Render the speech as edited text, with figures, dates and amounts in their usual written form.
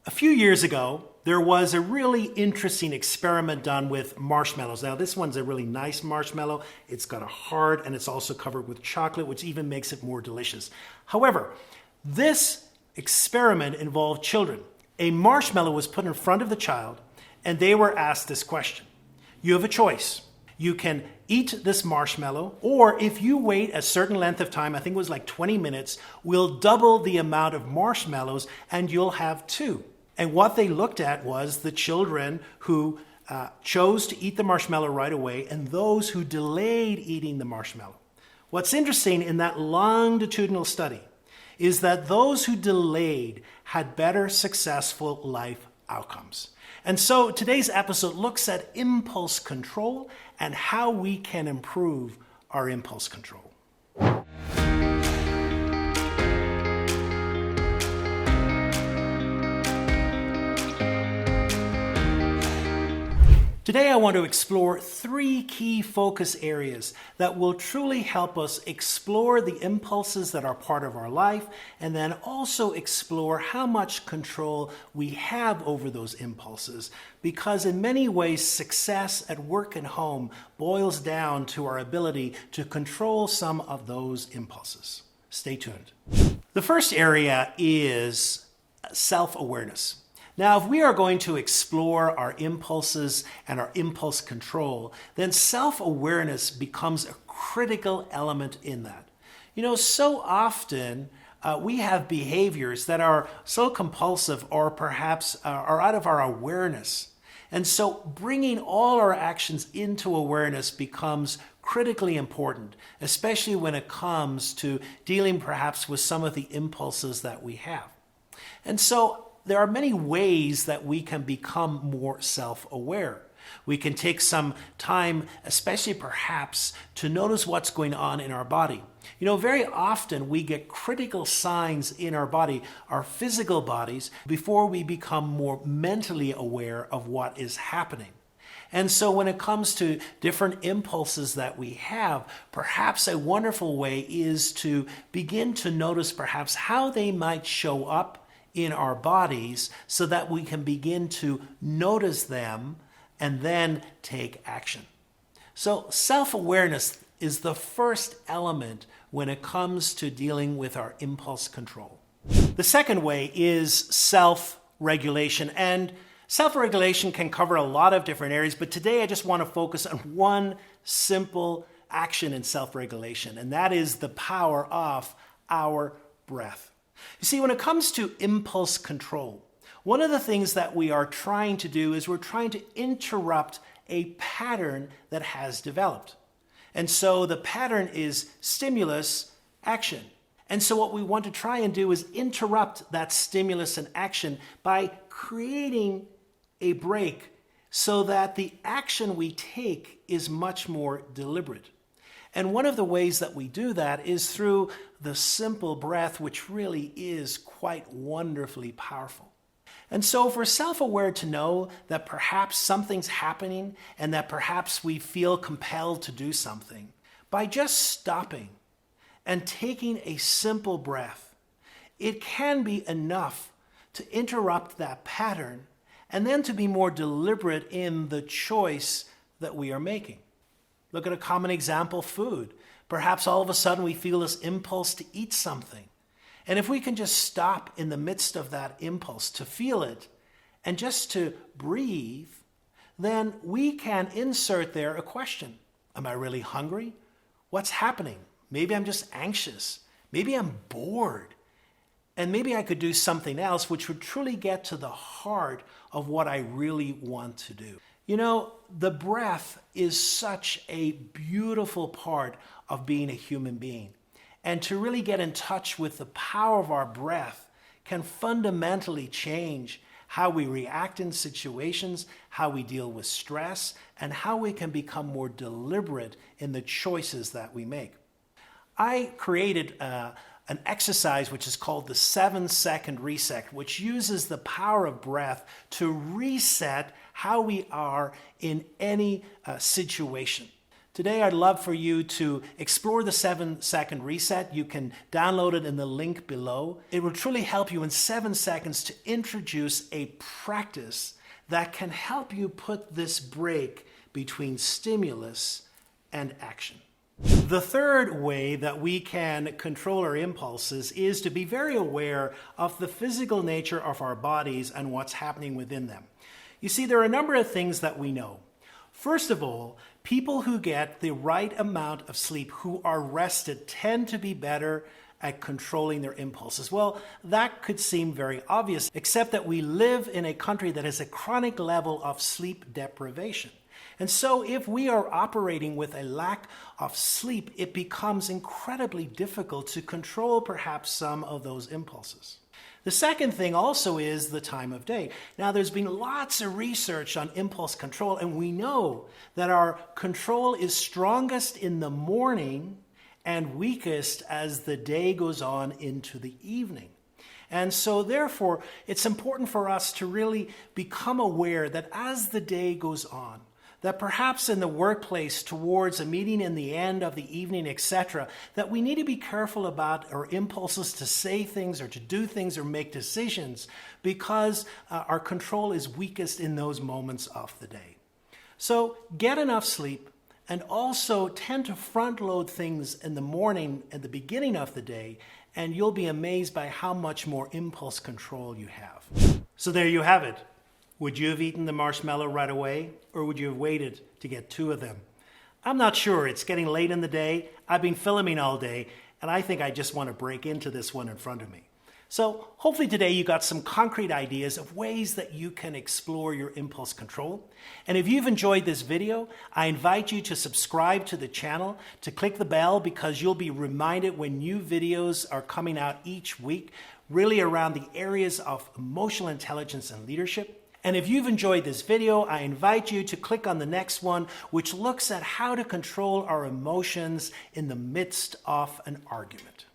A few years ago, there was a really interesting experiment done with marshmallows. Now, this one's a really nice marshmallow. It's got a heart and it's also covered with chocolate, which even makes it more delicious. However, this experiment involved children. A marshmallow was put in front of the child and they were asked this question. You have a choice. You can eat this marshmallow, or if you wait a certain length of time, I think it was like 20 minutes, we'll double the amount of marshmallows and you'll have two. And what they looked at was the children who chose to eat the marshmallow right away and those who delayed eating the marshmallow. What's interesting in that longitudinal study is that those who delayed had better successful life outcomes. And so today's episode looks at impulse control and how we can improve our impulse control. Today I want to explore three key focus areas that will truly help us explore the impulses that are part of our life and then also explore how much control we have over those impulses, because in many ways success at work and home boils down to our ability to control some of those impulses. Stay tuned. The first area is self-awareness. Now, if we are going to explore our impulses and our impulse control, then self-awareness becomes a critical element in that. You know, so often we have behaviors that are so compulsive or perhaps are out of our awareness. And so bringing all our actions into awareness becomes critically important, especially when it comes to dealing perhaps with some of the impulses that we have. And so there are many ways that we can become more self-aware. We can take some time, especially perhaps, to notice what's going on in our body. You know, very often we get critical signs in our body, our physical bodies, before we become more mentally aware of what is happening. And so when it comes to different impulses that we have, perhaps a wonderful way is to begin to notice perhaps how they might show up in our bodies so that we can begin to notice them and then take action. So self-awareness is the first element when it comes to dealing with our impulse control. The second way is self-regulation, and self-regulation can cover a lot of different areas, but today I just want to focus on one simple action in self-regulation, and that is the power of our breath. You see, when it comes to impulse control, one of the things that we are trying to do is we're trying to interrupt a pattern that has developed. And so the pattern is stimulus, action. And so what we want to try and do is interrupt that stimulus and action by creating a break so that the action we take is much more deliberate. And one of the ways that we do that is through the simple breath, which really is quite wonderfully powerful. And so if we're self-aware to know that perhaps something's happening and that perhaps we feel compelled to do something, by just stopping and taking a simple breath, it can be enough to interrupt that pattern and then to be more deliberate in the choice that we are making. Look at a common example, food. Perhaps all of a sudden we feel this impulse to eat something. And if we can just stop in the midst of that impulse to feel it and just to breathe, then we can insert there a question. Am I really hungry? What's happening? Maybe I'm just anxious. Maybe I'm bored. And maybe I could do something else which would truly get to the heart of what I really want to do. You know, the breath is such a beautiful part of being a human being. And to really get in touch with the power of our breath can fundamentally change how we react in situations, how we deal with stress, and how we can become more deliberate in the choices that we make. I created an exercise which is called the 7-second reset, which uses the power of breath to reset how we are in any situation. Today, I'd love for you to explore the 7-second reset. You can download it in the link below. It will truly help you in 7 seconds to introduce a practice that can help you put this break between stimulus and action. The third way that we can control our impulses is to be very aware of the physical nature of our bodies and what's happening within them. You see, there are a number of things that we know. First of all, people who get the right amount of sleep, who are rested, tend to be better at controlling their impulses. Well, that could seem very obvious, except that we live in a country that has a chronic level of sleep deprivation. And so if we are operating with a lack of sleep, it becomes incredibly difficult to control perhaps some of those impulses. The second thing also is the time of day. Now, there's been lots of research on impulse control, and we know that our control is strongest in the morning and weakest as the day goes on into the evening. And so therefore, it's important for us to really become aware that as the day goes on, that perhaps in the workplace towards a meeting in the end of the evening, etc., that we need to be careful about our impulses to say things or to do things or make decisions because our control is weakest in those moments of the day. So get enough sleep and also tend to front load things in the morning at the beginning of the day, and you'll be amazed by how much more impulse control you have. So there you have it. Would you have eaten the marshmallow right away, or would you have waited to get 2 of them? I'm not sure. It's getting late in the day. I've been filming all day, and I think I just want to break into this one in front of me. So hopefully today you got some concrete ideas of ways that you can explore your impulse control. And if you've enjoyed this video, I invite you to subscribe to the channel, to click the bell, because you'll be reminded when new videos are coming out each week, really around the areas of emotional intelligence and leadership. And if you've enjoyed this video, I invite you to click on the next one, which looks at how to control our emotions in the midst of an argument.